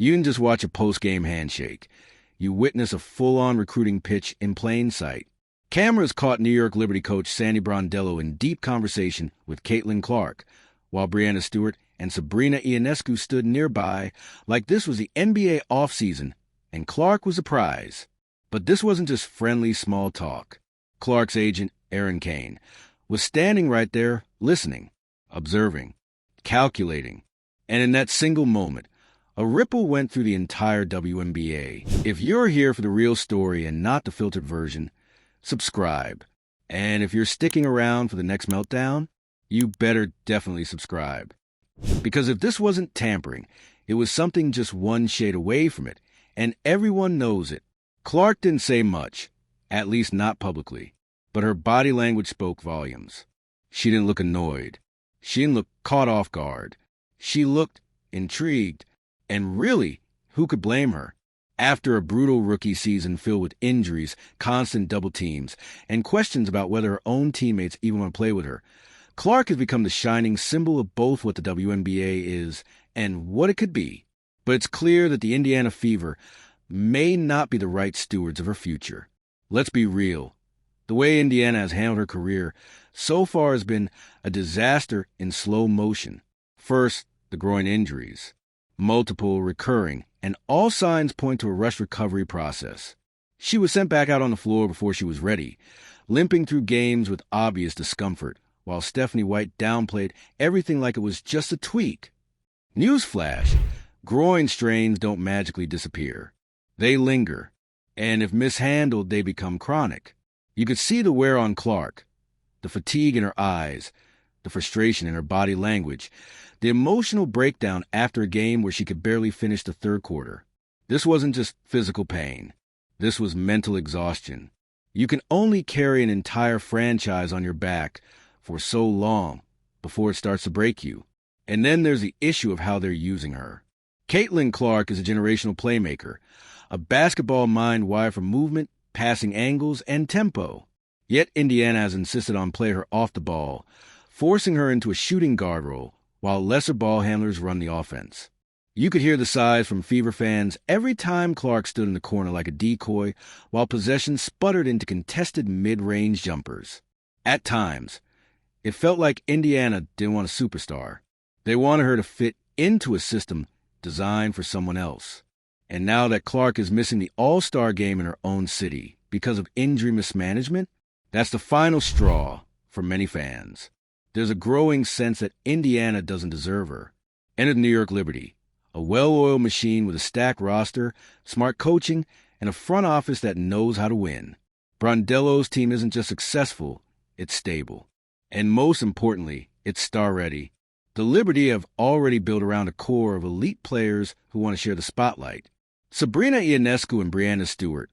You didn't just watch a post-game handshake. You witness a full-on recruiting pitch in plain sight. Cameras caught New York Liberty coach Sandy Brondello in deep conversation with Caitlin Clark, while Breanna Stewart and Sabrina Ionescu stood nearby like this was the NBA offseason, and Clark was the prize. But this wasn't just friendly small talk. Clark's agent, Aaron Kane, was standing right there, listening, observing, calculating. And in that single moment, a ripple went through the entire WNBA. If you're here for the real story and not the filtered version, subscribe. And if you're sticking around for the next meltdown, you better definitely subscribe. Because if this wasn't tampering, it was something just one shade away from it, and everyone knows it. Clark didn't say much, at least not publicly, but her body language spoke volumes. She didn't look annoyed. She didn't look caught off guard. She looked intrigued. And really, who could blame her? After a brutal rookie season filled with injuries, constant double teams, and questions about whether her own teammates even want to play with her, Clark has become the shining symbol of both what the WNBA is and what it could be. But it's clear that the Indiana Fever may not be the right stewards of her future. Let's be real. The way Indiana has handled her career so far has been a disaster in slow motion. First, the groin injuries. Multiple, recurring, and all signs point to a rushed recovery process. She was sent back out on the floor before she was ready, limping through games with obvious discomfort, while Stephanie White downplayed everything like it was just a tweak. Newsflash, groin strains don't magically disappear. They linger, and if mishandled, they become chronic. You could see the wear on Clark, the fatigue in her eyes, the frustration in her body language, the emotional breakdown after a game where she could barely finish the third quarter. This wasn't just physical pain. This was mental exhaustion. You can only carry an entire franchise on your back for so long before it starts to break you. And then there's the issue of how they're using her. Caitlin Clark is a generational playmaker, a basketball mind wired for movement, passing angles, and tempo. Yet Indiana has insisted on playing her off the ball, forcing her into a shooting guard role, while lesser ball handlers run the offense. You could hear the sighs from Fever fans every time Clark stood in the corner like a decoy, while possession sputtered into contested mid-range jumpers. At times, it felt like Indiana didn't want a superstar. They wanted her to fit into a system designed for someone else. And now that Clark is missing the all-star game in her own city because of injury mismanagement, that's the final straw for many fans. There's a growing sense that Indiana doesn't deserve her. Enter New York Liberty, a well-oiled machine with a stacked roster, smart coaching, and a front office that knows how to win. Brondello's team isn't just successful, it's stable. And most importantly, it's star-ready. The Liberty have already built around a core of elite players who want to share the spotlight. Sabrina Ionescu and Breanna Stewart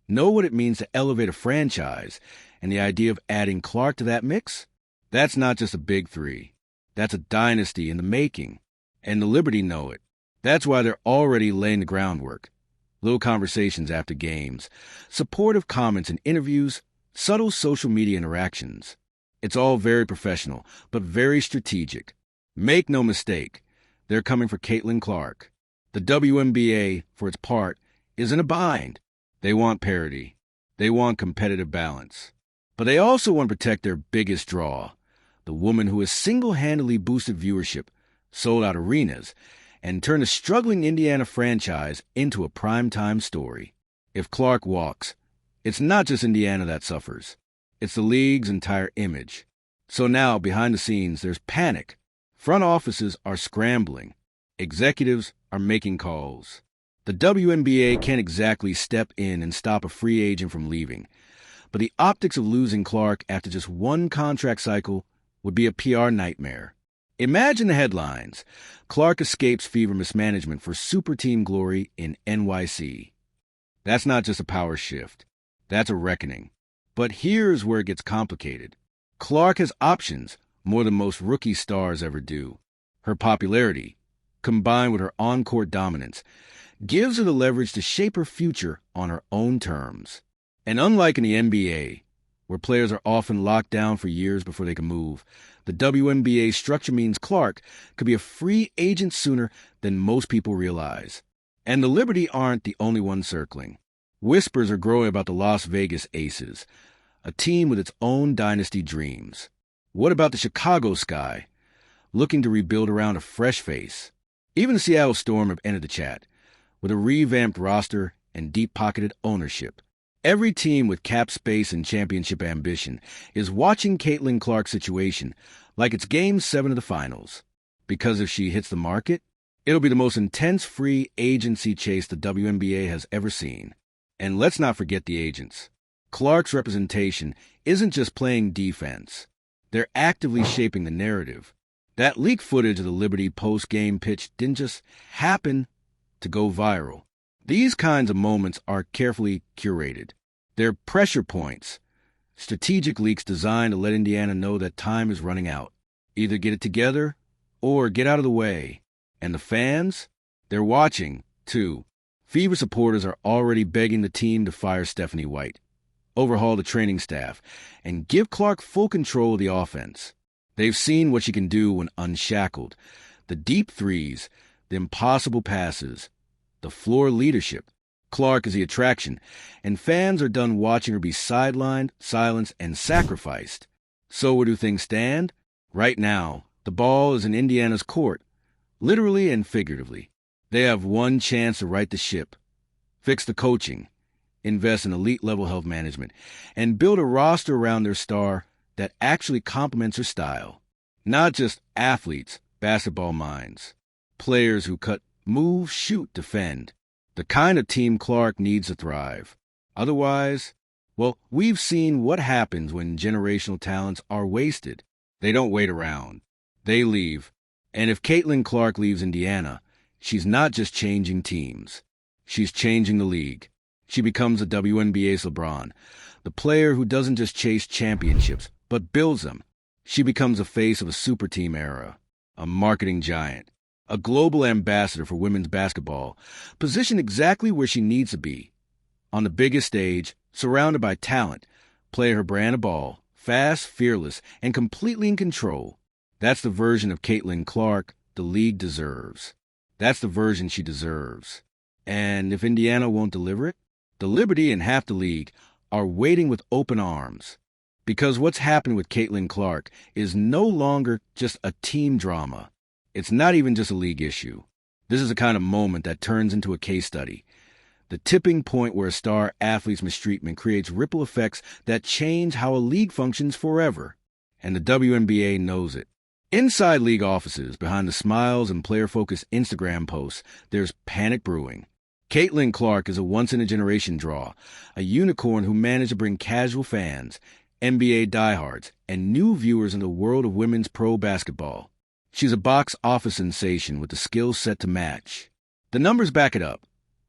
know what it means to elevate a franchise, and the idea of adding Clark to that mix? That's not just a big three. That's a dynasty in the making. And the Liberty know it. That's why they're already laying the groundwork. Little conversations after games, supportive comments and interviews, subtle social media interactions. It's all very professional, but very strategic. Make no mistake, they're coming for Caitlin Clark. The WNBA, for its part, is in a bind. They want parity. They want competitive balance. But they also want to protect their biggest draw, the woman who has single-handedly boosted viewership, sold out arenas, and turned a struggling Indiana franchise into a primetime story. If Clark walks, it's not just Indiana that suffers. It's the league's entire image. So now, behind the scenes, there's panic. Front offices are scrambling. Executives are making calls. The WNBA can't exactly step in and stop a free agent from leaving, but the optics of losing Clark after just one contract cycle would be a PR nightmare. Imagine the headlines. Clark escapes Fever mismanagement for super team glory in NYC. That's not just a power shift. That's a reckoning. But here's where it gets complicated. Clark has options, more than most rookie stars ever do. Her popularity, combined with her on-court dominance, gives her the leverage to shape her future on her own terms. And unlike in the NBA, where players are often locked down for years before they can move, the WNBA structure means Clark could be a free agent sooner than most people realize. And the Liberty aren't the only ones circling. Whispers are growing about the Las Vegas Aces, a team with its own dynasty dreams. What about the Chicago Sky, looking to rebuild around a fresh face? Even the Seattle Storm have entered the chat, with a revamped roster and deep-pocketed ownership. Every team with cap space and championship ambition is watching Caitlin Clark's situation like it's Game 7 of the finals. Because if she hits the market, it'll be the most intense free agency chase the WNBA has ever seen. And let's not forget the agents. Clark's representation isn't just playing defense. They're actively shaping the narrative. That leaked footage of the Liberty post-game pitch didn't just happen to go viral. These kinds of moments are carefully curated. They're pressure points, strategic leaks designed to let Indiana know that time is running out. Either get it together or get out of the way. And the fans? They're watching, too. Fever supporters are already begging the team to fire Stephanie White, overhaul the training staff, and give Clark full control of the offense. They've seen what she can do when unshackled. The deep threes, the impossible passes, the floor leadership. Clark is the attraction, and fans are done watching her be sidelined, silenced, and sacrificed. So where do things stand? Right now, the ball is in Indiana's court, literally and figuratively. They have one chance to right the ship, fix the coaching, invest in elite-level health management, and build a roster around their star that actually complements her style. Not just athletes, basketball minds. Players who cut, move, shoot, defend. The kind of team Clark needs to thrive. Otherwise, well, we've seen what happens when generational talents are wasted. They don't wait around. They leave. And if Caitlin Clark leaves Indiana, she's not just changing teams. She's changing the league. She becomes a WNBA's LeBron, the player who doesn't just chase championships, but builds them. She becomes the face of a super team era, a marketing giant, a global ambassador for women's basketball, positioned exactly where she needs to be. On the biggest stage, surrounded by talent, play her brand of ball, fast, fearless, and completely in control. That's the version of Caitlin Clark the league deserves. That's the version she deserves. And if Indiana won't deliver it, the Liberty and half the league are waiting with open arms. Because what's happening with Caitlin Clark is no longer just a team drama. It's not even just a league issue. This is the kind of moment that turns into a case study. The tipping point where a star athlete's mistreatment creates ripple effects that change how a league functions forever. And the WNBA knows it. Inside league offices, behind the smiles and player-focused Instagram posts, there's panic brewing. Caitlin Clark is a once-in-a-generation draw, a unicorn who managed to bring casual fans, NBA diehards, and new viewers in the world of women's pro basketball. She's a box office sensation with the skill set to match. The numbers back it up.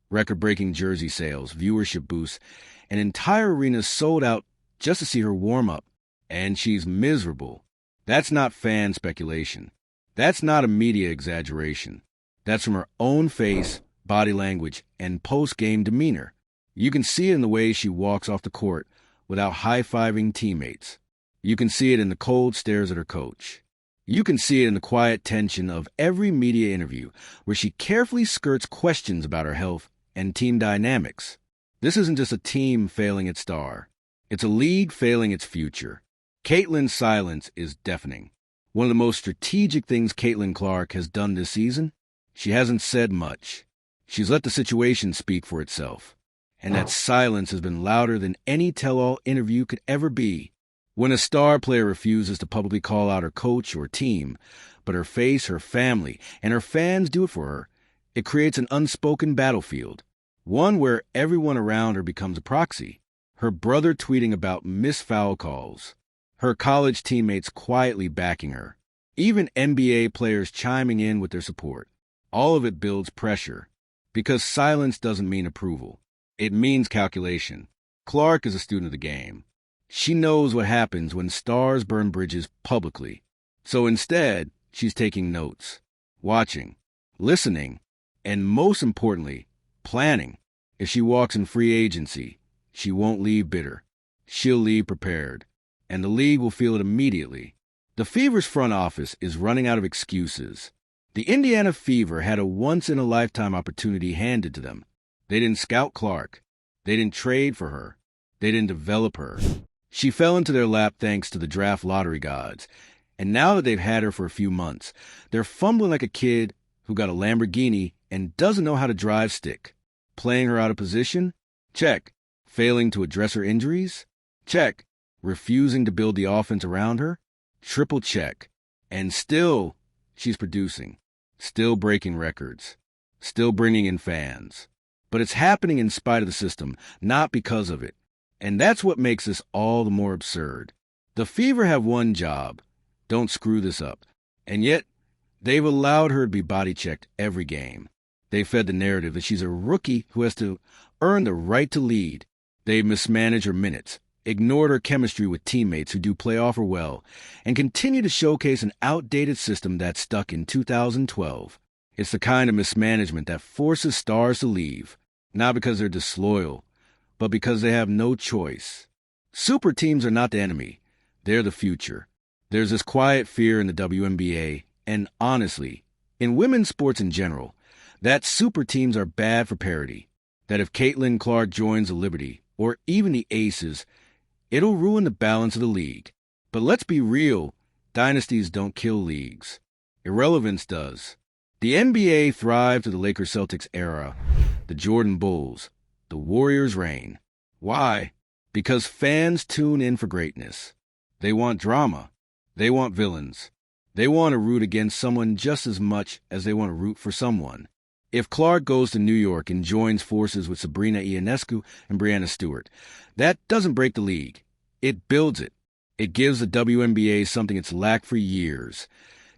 Record-breaking jersey sales, viewership boosts, an entire arena sold out just to see her warm up. And she's miserable. That's not fan speculation. That's not a media exaggeration. That's from her own face, body language, and post-game demeanor. You can see it in the way she walks off the court without high-fiving teammates. You can see it in the cold stares at her coach. You can see it in the quiet tension of every media interview where she carefully skirts questions about her health and team dynamics. This isn't just a team failing its star. It's a league failing its future. Caitlin's silence is deafening. One of the most strategic things Caitlin Clark has done this season, she hasn't said much. She's let the situation speak for itself. And that silence has been louder than any tell-all interview could ever be. When a star player refuses to publicly call out her coach or team, but her face, her family, and her fans do it for her, it creates an unspoken battlefield, one where everyone around her becomes a proxy. Her brother tweeting about missed foul calls, her college teammates quietly backing her, even NBA players chiming in with their support. All of it builds pressure, because silence doesn't mean approval. It means calculation. Clark is a student of the game. She knows what happens when stars burn bridges publicly. So instead, she's taking notes, watching, listening, and most importantly, planning. If she walks in free agency, she won't leave bitter. She'll leave prepared. And the league will feel it immediately. The Fever's front office is running out of excuses. The Indiana Fever had a once-in-a-lifetime opportunity handed to them. They didn't scout Clark. They didn't trade for her. They didn't develop her. She fell into their lap thanks to the draft lottery gods. And now that they've had her for a few months, they're fumbling like a kid who got a Lamborghini and doesn't know how to drive stick. Playing her out of position? Check. Failing to address her injuries? Check. Refusing to build the offense around her? Triple check. And still, she's producing. Still breaking records. Still bringing in fans. But it's happening in spite of the system, not because of it. And that's what makes this all the more absurd. The Fever have one job. Don't screw this up. And yet, they've allowed her to be body-checked every game. They fed the narrative that she's a rookie who has to earn the right to lead. They've mismanaged her minutes, ignored her chemistry with teammates who do playoff her well, and continue to showcase an outdated system that's stuck in 2012. It's the kind of mismanagement that forces stars to leave, not because they're disloyal, but because they have no choice. Super teams are not the enemy. They're the future. There's this quiet fear in the WNBA, and honestly, in women's sports in general, that super teams are bad for parity. That if Caitlin Clark joins the Liberty, or even the Aces, it'll ruin the balance of the league. But let's be real, dynasties don't kill leagues. Irrelevance does. The NBA thrived through the Lakers-Celtics era, the Jordan Bulls, the Warriors' reign. Why? Because fans tune in for greatness. They want drama. They want villains. They want to root against someone just as much as they want to root for someone. If Clark goes to New York and joins forces with Sabrina Ionescu and Breanna Stewart, that doesn't break the league. It builds it. It gives the WNBA something it's lacked for years.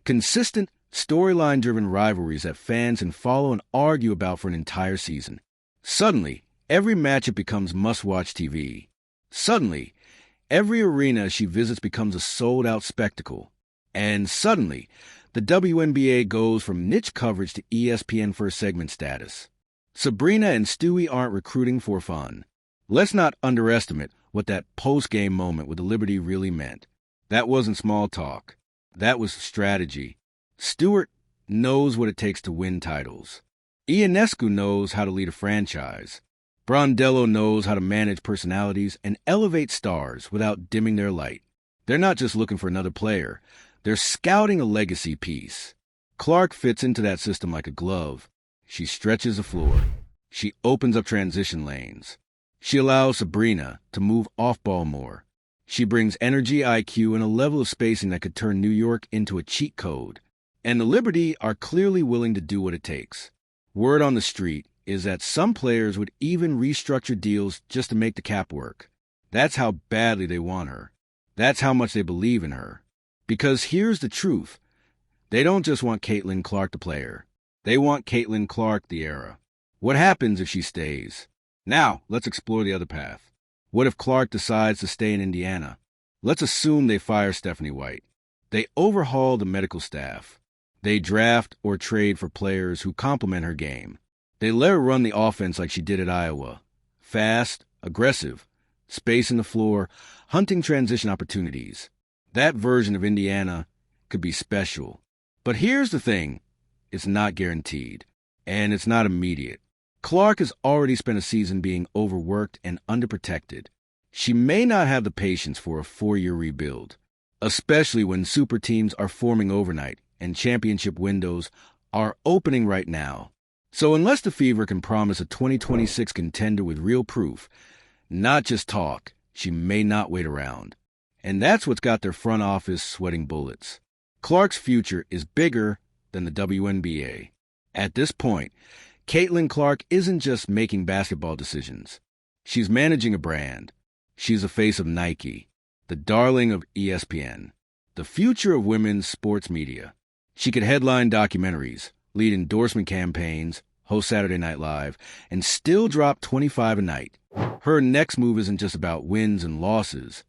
Consistent, storyline-driven rivalries that fans can follow and argue about for an entire season. Suddenly, every matchup becomes must-watch TV. Suddenly, every arena she visits becomes a sold-out spectacle. And suddenly, the WNBA goes from niche coverage to ESPN first segment status. Sabrina and Stewie aren't recruiting for fun. Let's not underestimate what that post-game moment with the Liberty really meant. That wasn't small talk. That was strategy. Stewart knows what it takes to win titles. Ionescu knows how to lead a franchise. Brondello knows how to manage personalities and elevate stars without dimming their light. They're not just looking for another player. They're scouting a legacy piece. Clark fits into that system like a glove. She stretches the floor. She opens up transition lanes. She allows Sabrina to move off-ball more. She brings energy, IQ, and a level of spacing that could turn New York into a cheat code. And the Liberty are clearly willing to do what it takes. Word on the street is that some players would even restructure deals just to make the cap work. That's how badly they want her. That's how much they believe in her. Because here's the truth. They don't just want Caitlin Clark the player. They want Caitlin Clark the era. What happens if she stays? Now, let's explore the other path. What if Clark decides to stay in Indiana? Let's assume they fire Stephanie White. They overhaul the medical staff. They draft or trade for players who complement her game. They let her run the offense like she did at Iowa. Fast, aggressive, spacing the floor, hunting transition opportunities. That version of Indiana could be special. But here's the thing. It's not guaranteed. And it's not immediate. Clark has already spent a season being overworked and underprotected. She may not have the patience for a 4-year rebuild, especially when super teams are forming overnight and championship windows are opening right now. So unless the Fever can promise a 2026 contender with real proof, not just talk, she may not wait around. And that's what's got their front office sweating bullets. Clark's future is bigger than the WNBA. At this point, Caitlin Clark isn't just making basketball decisions. She's managing a brand. She's the face of Nike, the darling of ESPN, the future of women's sports media. She could headline documentaries, lead endorsement campaigns, host Saturday Night Live, and still drop 25 a night. Her next move isn't just about wins and losses.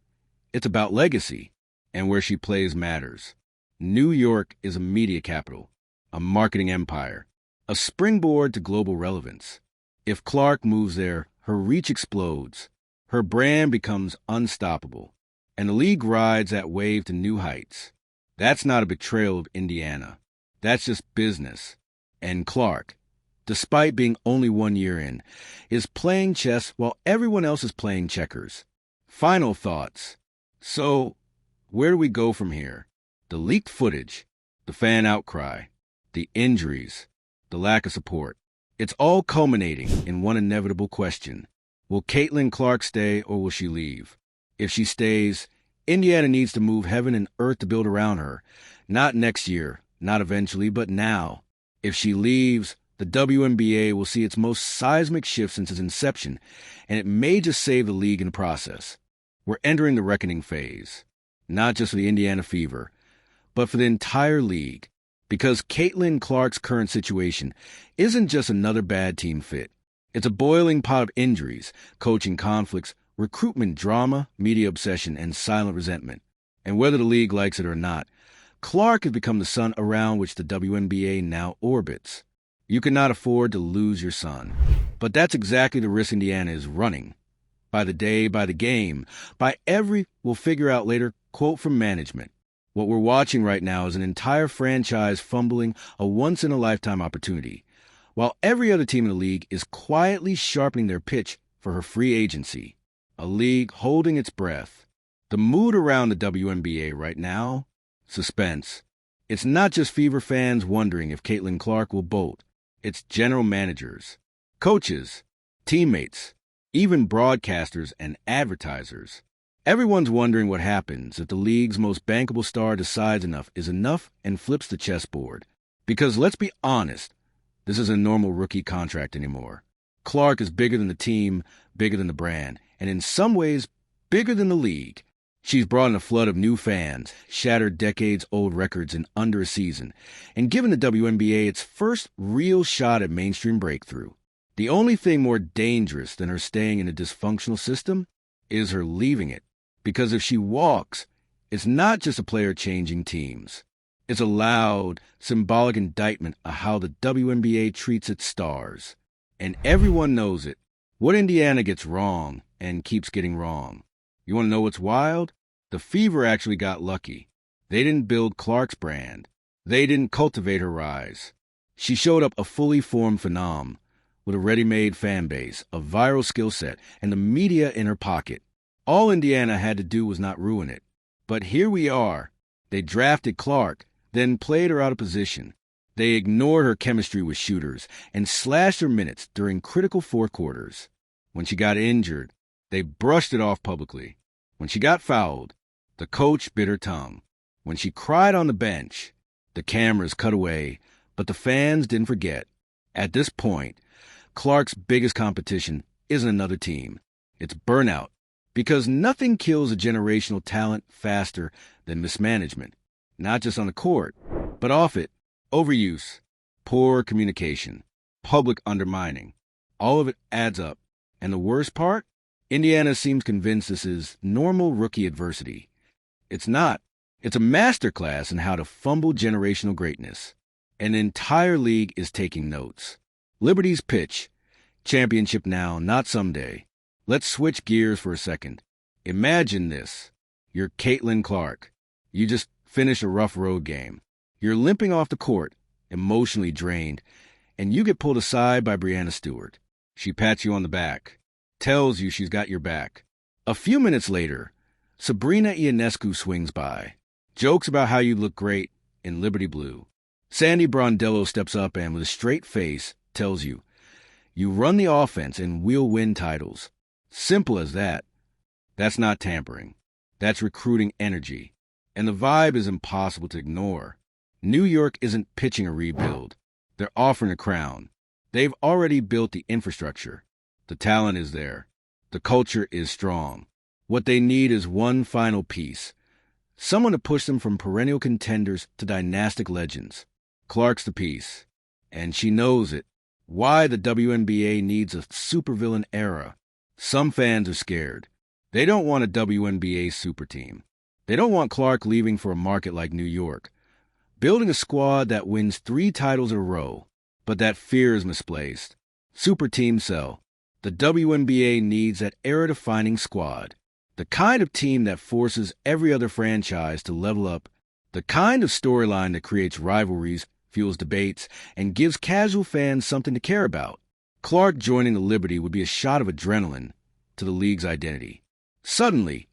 It's about legacy, and where she plays matters. New York is a media capital, a marketing empire, a springboard to global relevance. If Clark moves there, her reach explodes. Her brand becomes unstoppable, and the league rides that wave to new heights. That's not a betrayal of Indiana. That's just business. And Clark, despite being only 1 year in, is playing chess while everyone else is playing checkers. Final thoughts. So, where do we go from here? The leaked footage, the fan outcry, the injuries, the lack of support. It's all culminating in one inevitable question. Will Caitlin Clark stay or will she leave? If she stays, Indiana needs to move heaven and earth to build around her. Not next year, not eventually, but now. If she leaves, the WNBA will see its most seismic shift since its inception, and it may just save the league in the process. We're entering the reckoning phase, not just for the Indiana Fever, but for the entire league, because Caitlin Clark's current situation isn't just another bad team fit. It's a boiling pot of injuries, coaching conflicts, recruitment drama, media obsession, and silent resentment. And whether the league likes it or not, Clark has become the sun around which the WNBA now orbits. You cannot afford to lose your son. But that's exactly the risk Indiana is running. By the day, by the game, by every, we'll figure out later, quote from management. What we're watching right now is an entire franchise fumbling a once-in-a-lifetime opportunity, while every other team in the league is quietly sharpening their pitch for her free agency. A league holding its breath. The mood around the WNBA right now? Suspense. It's not just Fever fans wondering if Caitlin Clark will bolt. It's general managers, coaches, teammates, even broadcasters and advertisers. Everyone's wondering what happens if the league's most bankable star decides enough is enough and flips the chessboard. Because let's be honest, this isn't a normal rookie contract anymore. Clark is bigger than the team, bigger than the brand, and in some ways, bigger than the league. She's brought in a flood of new fans, shattered decades-old records in under a season, and given the WNBA its first real shot at mainstream breakthrough. The only thing more dangerous than her staying in a dysfunctional system is her leaving it. Because if she walks, it's not just a player changing teams. It's a loud, symbolic indictment of how the WNBA treats its stars. And everyone knows it. What Indiana gets wrong and keeps getting wrong. You want to know what's wild? The Fever actually got lucky. They didn't build Clark's brand. They didn't cultivate her rise. She showed up a fully formed phenom, with a ready-made fan base, a viral skill set, and the media in her pocket. All Indiana had to do was not ruin it. But here we are. They drafted Clark, then played her out of position. They ignored her chemistry with shooters and slashed her minutes during critical fourth quarters. When she got injured, they brushed it off publicly. When she got fouled, the coach bit her tongue. When she cried on the bench, the cameras cut away, but the fans didn't forget. At this point, Clark's biggest competition isn't another team. It's burnout, because nothing kills a generational talent faster than mismanagement, not just on the court, but off it. Overuse, poor communication, public undermining. All of it adds up. And the worst part? Indiana seems convinced this is normal rookie adversity. It's not. It's a masterclass in how to fumble generational greatness. An entire league is taking notes. Liberty's pitch. Championship now, not someday. Let's switch gears for a second. Imagine this. You're Caitlin Clark. You just finished a rough road game. You're limping off the court, emotionally drained, and you get pulled aside by Breanna Stewart. She pats you on the back, tells you she's got your back. A few minutes later, Sabrina Ionescu swings by, jokes about how you look great in Liberty Blue. Sandy Brondello steps up and, with a straight face, tells you, you run the offense and we'll win titles. Simple as that. That's not tampering. That's recruiting energy. And the vibe is impossible to ignore. New York isn't pitching a rebuild. They're offering a crown. They've already built the infrastructure. The talent is there. The culture is strong. What they need is one final piece. Someone to push them from perennial contenders to dynastic legends. Clark's the piece. And she knows it. Why the WNBA needs a supervillain era. Some fans are scared. They don't want a WNBA super team. They don't want Clark leaving for a market like New York. Building a squad that wins 3 titles in a row. But that fear is misplaced. Super team sell. The WNBA needs that era-defining squad. The kind of team that forces every other franchise to level up. The kind of storyline that creates rivalries fuels debates, and gives casual fans something to care about. Clark joining the Liberty would be a shot of adrenaline to the league's identity. Suddenly,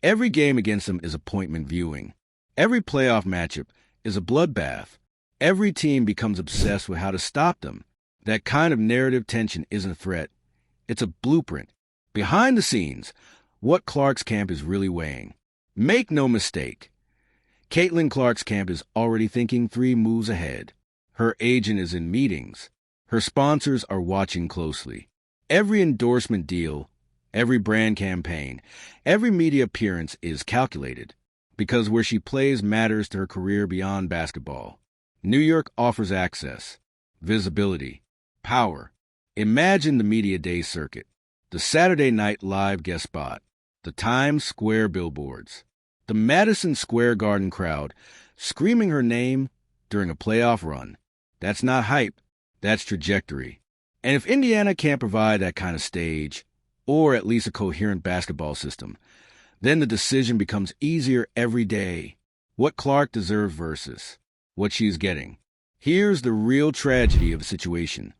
every game against them is appointment viewing. Every playoff matchup is a bloodbath. Every team becomes obsessed with how to stop them. That kind of narrative tension isn't a threat. It's a blueprint. Behind the scenes, what Clark's camp is really weighing. Make no mistake, Caitlin Clark's camp is already thinking 3 moves ahead. Her agent is in meetings. Her sponsors are watching closely. Every endorsement deal, every brand campaign, every media appearance is calculated, because where she plays matters to her career beyond basketball. New York offers access, visibility, power. Imagine the Media Day circuit, the Saturday Night Live guest spot, the Times Square billboards, the Madison Square Garden crowd screaming her name during a playoff run. That's not hype, that's trajectory. And if Indiana can't provide that kind of stage, or at least a coherent basketball system, then the decision becomes easier every day. What Clark deserves versus what she's getting. Here's the real tragedy of the situation.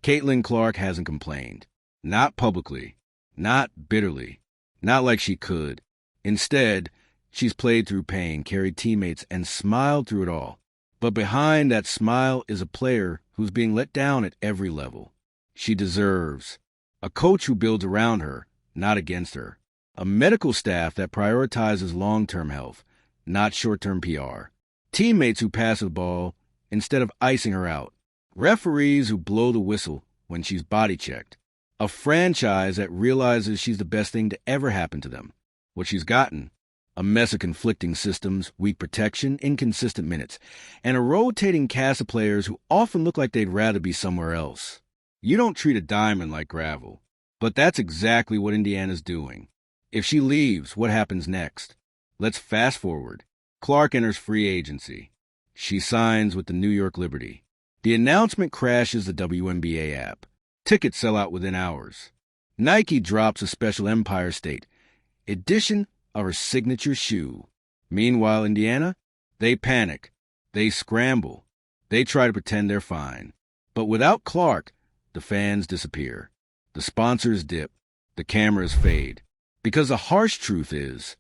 Caitlin Clark hasn't complained. Not publicly. Not bitterly. Not like she could. Instead, she's played through pain, carried teammates, and smiled through it all. But behind that smile is a player who's being let down at every level. She deserves a coach who builds around her, not against her. A medical staff that prioritizes long-term health, not short-term PR. Teammates who pass the ball instead of icing her out. Referees who blow the whistle when she's body-checked. A franchise that realizes she's the best thing to ever happen to them. What she's gotten: a mess of conflicting systems, weak protection, inconsistent minutes, and a rotating cast of players who often look like they'd rather be somewhere else. You don't treat a diamond like gravel. But that's exactly what Indiana's doing. If she leaves, what happens next? Let's fast forward. Clark enters free agency. She signs with the New York Liberty. The announcement crashes the WNBA app. Tickets sell out within hours. Nike drops a special Empire State edition of her signature shoe. Meanwhile, Indiana, they panic. They scramble. They try to pretend they're fine. But without Clark, the fans disappear. The sponsors dip. The cameras fade. Because the harsh truth is,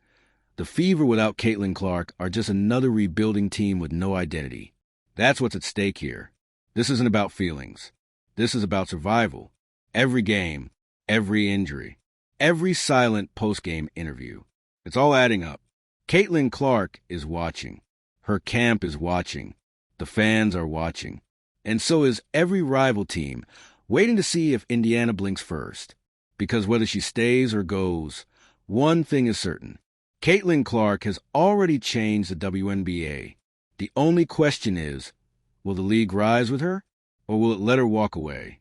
the Fever without Caitlin Clark are just another rebuilding team with no identity. That's what's at stake here. This isn't about feelings. This is about survival. Every game, every injury, every silent post-game interview. It's all adding up. Caitlin Clark is watching. Her camp is watching. The fans are watching. And so is every rival team, waiting to see if Indiana blinks first. Because whether she stays or goes, one thing is certain. Caitlin Clark has already changed the WNBA. The only question is, will the league rise with her, or will it let her walk away?